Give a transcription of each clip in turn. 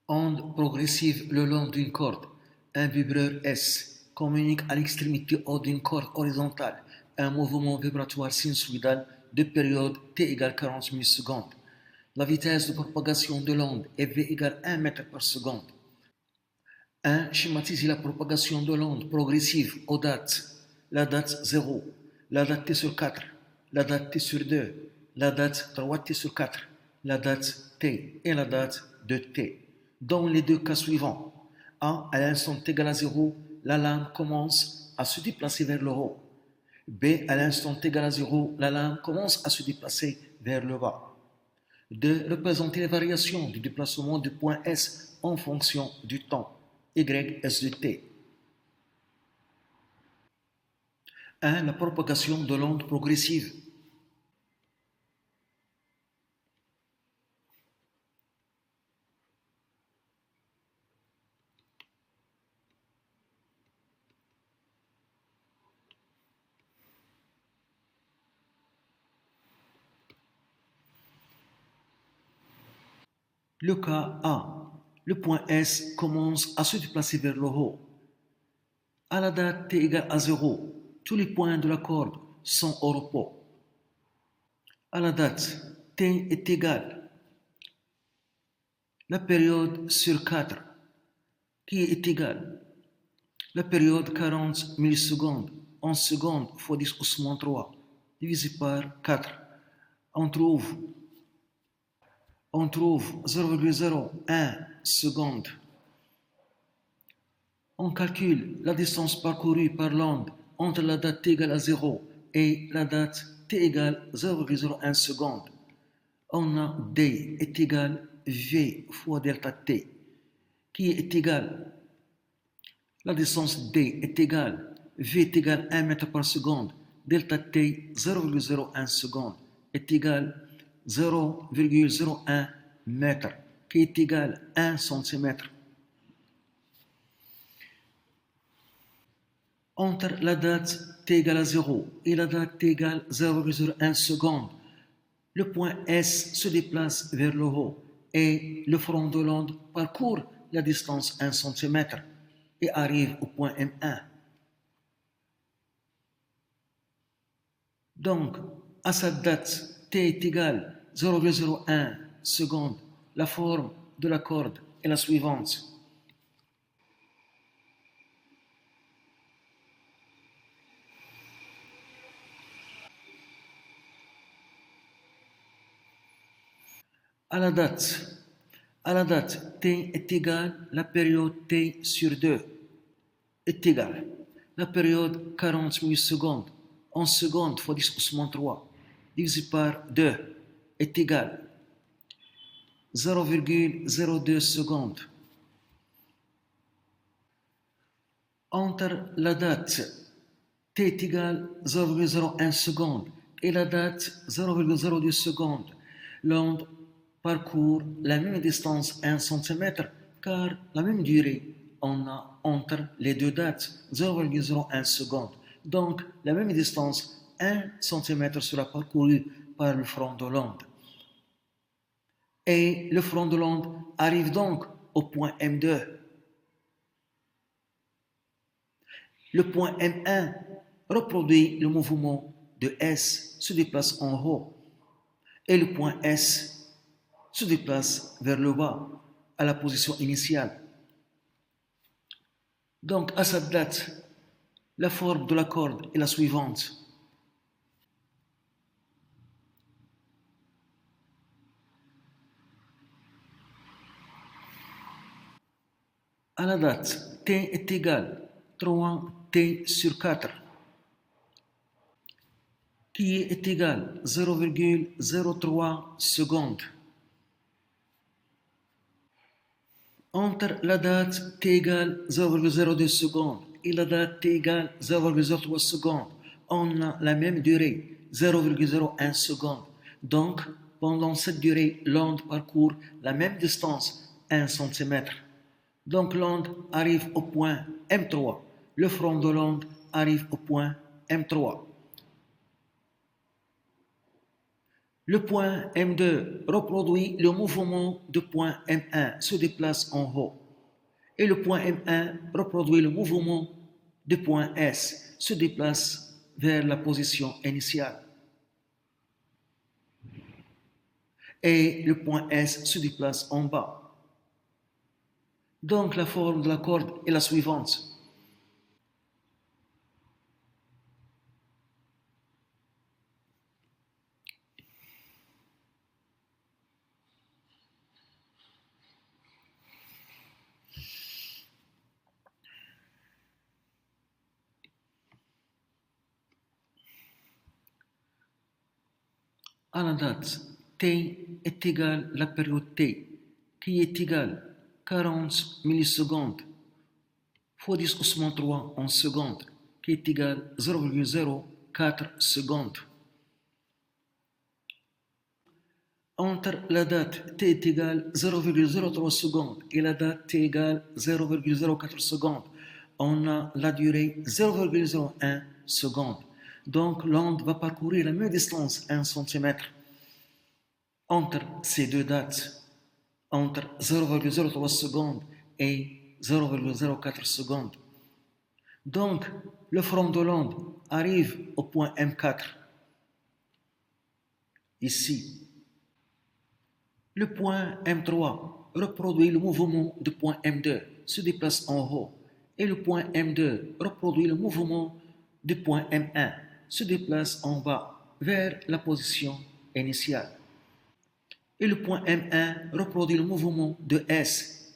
Onde progressive le long d'une corde. Un vibreur S communique à l'extrémité haute d'une corde horizontale un mouvement vibratoire sinusoïdal de période t égale 40 millisecondes. La vitesse de propagation de l'onde est v égale 1 mètre par seconde. 1. Schématiser la propagation de l'onde progressive aux dates. La date 0, la date t sur 4, la date t sur 2, la date 3t sur 4, la date t et la date de t. Dans les deux cas suivants, A, à l'instant t égale à 0, la lame commence à se déplacer vers le haut. B, à l'instant t égale à 0, la lame commence à se déplacer vers le bas. 2. Représenter les variations du déplacement du point S en fonction du temps, y s de t. 1. La propagation de l'onde progressive. Le cas A. Le point S commence à se déplacer vers le haut. À la date t égale à 0, tous les points de la corde sont au repos. À la date t est égale la période sur 4, qui est égale la période 40 millisecondes en secondes fois 10 au moins 3, divisé par 4. On trouve 0,01 seconde. On calcule la distance parcourue par l'onde entre la date t égale à 0 et la date t égale 0,01 seconde. On a D est égal V fois delta t, qui est égal, la distance D est égale, V est égal 1 mètre par seconde, delta t 0,01 seconde est égal 0,01 mètre, qui est égal 1 centimètre. Entre la date t égale à 0 et la date t égale 0,01 seconde, le point S se déplace vers le haut et le front de l'onde parcourt la distance 1 cm et arrive au point M1. Donc, à cette date, t est égal 0,01 seconde, la forme de la corde est la suivante. À la date t est égal la période t sur 2 est égale la période 40 millisecondes en secondes fois 10 au moins 3 divisé par 2 est égal 0,02 secondes. Entre la date t est égal 0,01 seconde et la date 0,02 seconde, l'onde parcourt la même distance 1 cm car la même durée on a entre les deux dates 0,01 seconde. Donc la même distance 1 cm sera parcourue par le front de l'onde. Et le front de l'onde arrive donc au point M2. Le point M1 reproduit le mouvement de S, se déplace en haut. Et le point S se déplace vers le bas, à la position initiale. Donc, à cette date, la forme de la corde est la suivante. À la date, t est égal 3t sur 4, qui est égal 0,03 secondes. Entre la date t égale 0,02 secondes et la date t égale 0,03 secondes, on a la même durée, 0,01 seconde. Donc, pendant cette durée, l'onde parcourt la même distance, 1 cm. Donc, l'onde arrive au point M3. Le front de l'onde arrive au point M3. Le point M2 reproduit le mouvement du point M1 se déplace en haut. Et le point M1 reproduit le mouvement du point S se déplace vers la position initiale. Et le point S se déplace en bas. Donc la forme de la corde est la suivante. À la date t est égale à la période t, qui est égale 40 millisecondes fois 10 au 3 en secondes, qui est égal à 0,04 secondes. Entre la date t est égale à 0,03 secondes et la date t égale à 0,04 secondes, on a la durée 0,01 secondes. Donc l'onde va parcourir la même distance, 1 cm, entre ces deux dates, entre 0,03 secondes et 0,04 secondes. Donc, le front de l'onde arrive au point M4, ici. Le point M3 reproduit le mouvement du point M2, se déplace en haut. Et le point M2 reproduit le mouvement du point M1, se déplace en bas, vers la position initiale. Et le point M1 reproduit le mouvement de S,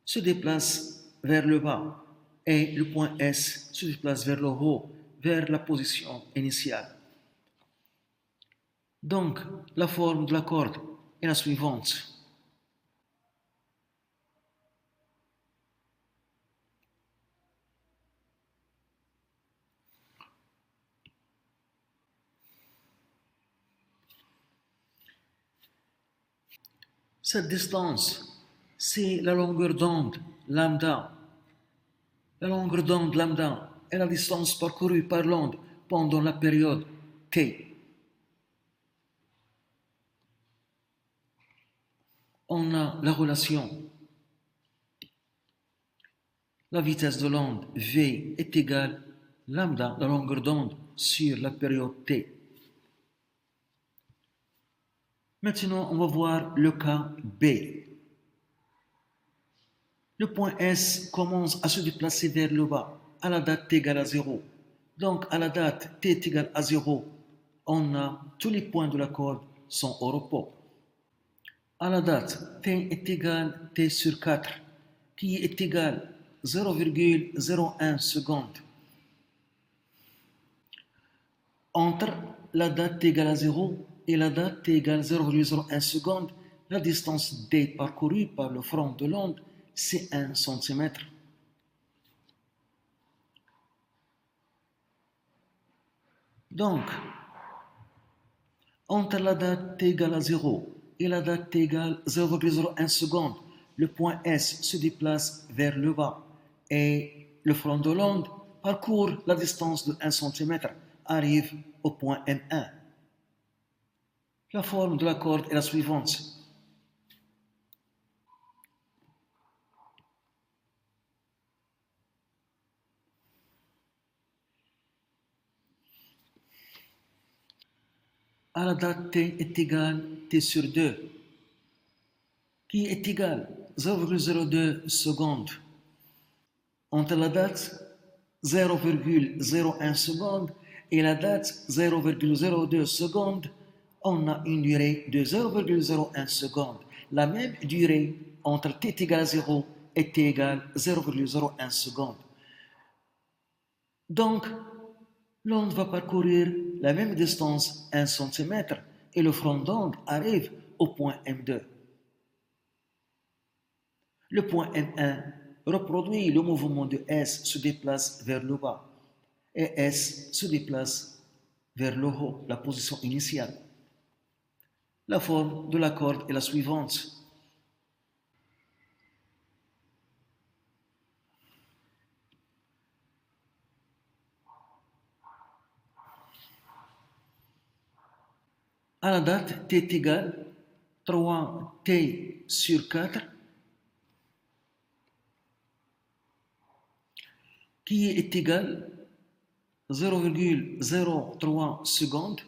se déplace vers le bas. Et le point S se déplace vers le haut, vers la position initiale. Donc, la forme de la corde est la suivante. Cette distance, c'est la longueur d'onde lambda. La longueur d'onde lambda est la distance parcourue par l'onde pendant la période t. On a la relation. La vitesse de l'onde v est égale lambda, la longueur d'onde, sur la période t. Maintenant, on va voir le cas B. Le point S commence à se déplacer vers le bas à la date t égale à 0. Donc, à la date t est égale à 0, on a tous les points de la corde sont au repos. À la date t est égal à t sur 4, qui est égal à 0,01 seconde. Entre la date t égale à 0 et la date t égale à 0,01 seconde, la distance d parcourue par le front de l'onde, c'est 1 cm. Donc, entre la date t égale à 0 et la date t égale à 0,01 seconde, le point S se déplace vers le bas et le front de l'onde parcourt la distance de 1 cm, arrive au point M1. La forme de la corde est la suivante. À la date t est égal à t sur 2, qui est égal à 0,02 secondes. Entre la date 0,01 seconde et la date 0,02 seconde, on a une durée de 0,01 seconde. La même durée entre t égale à 0 et t égale à 0,01 seconde. Donc, l'onde va parcourir la même distance, 1 cm, et le front d'onde arrive au point M2. Le point M1 reproduit le mouvement de S se déplace vers le bas et S se déplace vers le haut, la position initiale. La forme de la corde est la suivante. À la date t est égal 3t sur 4 qui est égal 0,03 secondes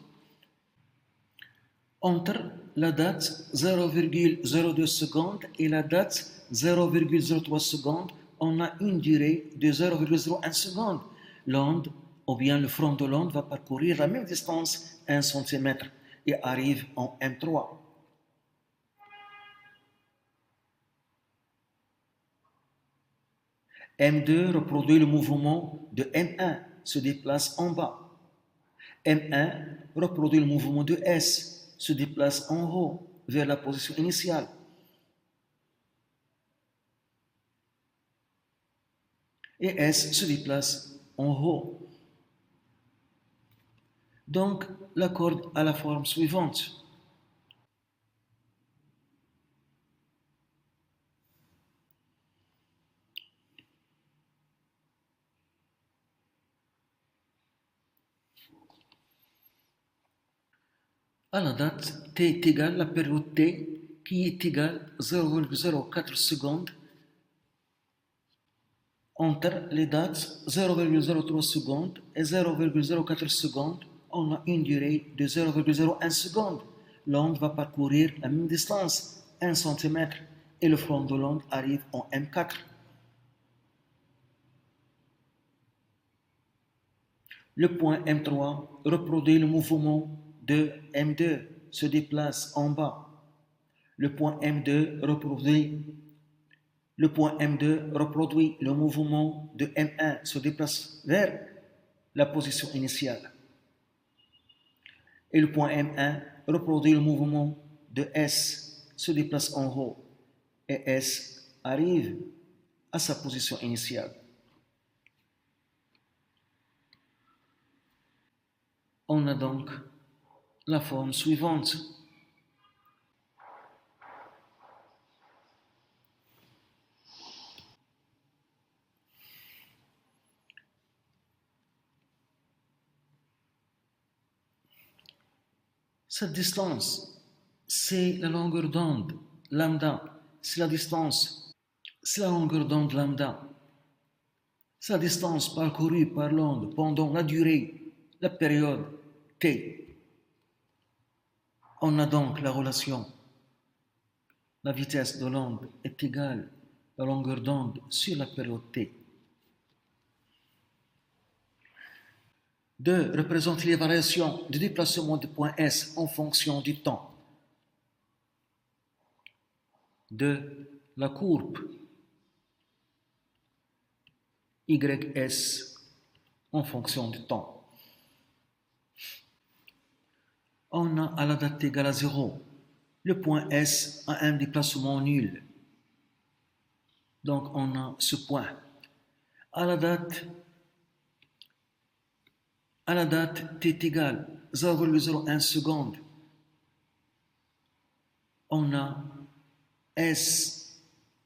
entre la date 0,02 secondes et la date 0,03 secondes. On a une durée de 0,01 seconde. L'onde, ou bien le front de l'onde, va parcourir la même distance, 1 cm, et arrive en M3. M2 reproduit le mouvement de M1, se déplace en bas. M1 reproduit le mouvement de S, se déplace en haut, vers la position initiale. Et S se déplace en haut. Donc, la corde a la forme suivante. À la date t est égale la période t qui est égale 0,04 secondes entre les dates 0,03 secondes et 0,04 secondes. On a une durée de 0,01 seconde. L'onde va parcourir la même distance, 1 cm, et le front de l'onde arrive en M4. Le point M3 reproduit le mouvement de M2, se déplace en bas. Le point M2 reproduit le mouvement de M1, se déplace vers la position initiale. Et le point M1 reproduit le mouvement de S, se déplace en haut. Et S arrive à sa position initiale. On a donc la forme suivante. Cette distance, c'est la longueur d'onde, lambda. C'est la distance, c'est la longueur d'onde lambda. C'est la distance parcourue par l'onde pendant la durée, la période t. On a donc la relation. La vitesse de l'onde est égale à la longueur d'onde sur la période t. 2. Représente les variations de déplacement du point S en fonction du temps. 2. La courbe YS en fonction du temps. On a à la date égale à 0. Le point S a un déplacement nul. Donc on a ce point. À la date t est égale 0,01 seconde. On a S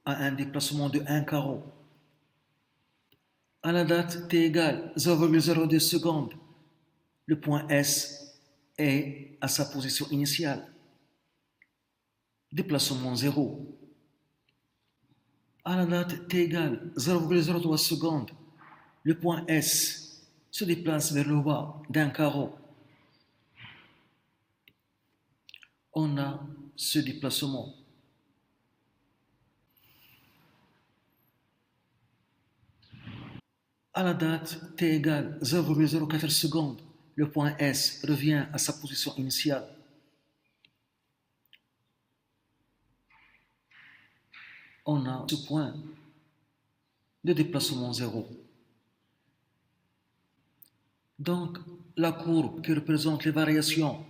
a un déplacement de 1 carreau. À la date t égale 0,02 secondes, le point S est à sa position initiale. Déplacement 0. À la date t égale 0,03 secondes, le point S se déplace vers le bas d'un carreau. On a ce déplacement. À la date t égale 0,04 secondes, le point S revient à sa position initiale. On a ce point de déplacement 0. Donc, la courbe qui représente les variations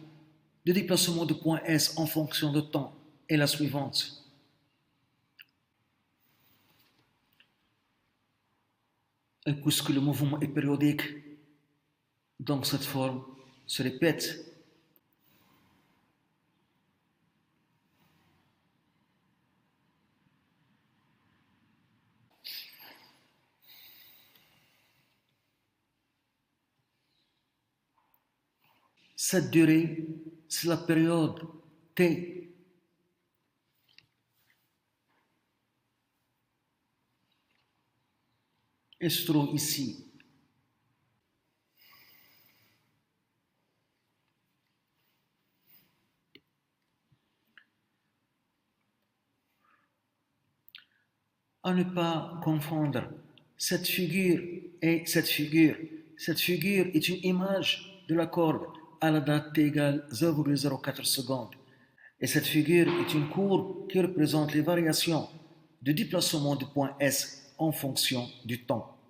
de déplacement du point S en fonction de temps est la suivante. Et puisque le mouvement est périodique, donc cette forme se répète. Cette durée, c'est la période T. Et se trouve ici. À ne pas confondre cette figure et cette figure. Cette figure est une image de la corde à la date t égale 0,04 secondes. Et cette figure est une courbe qui représente les variations de déplacement du point S en fonction du temps.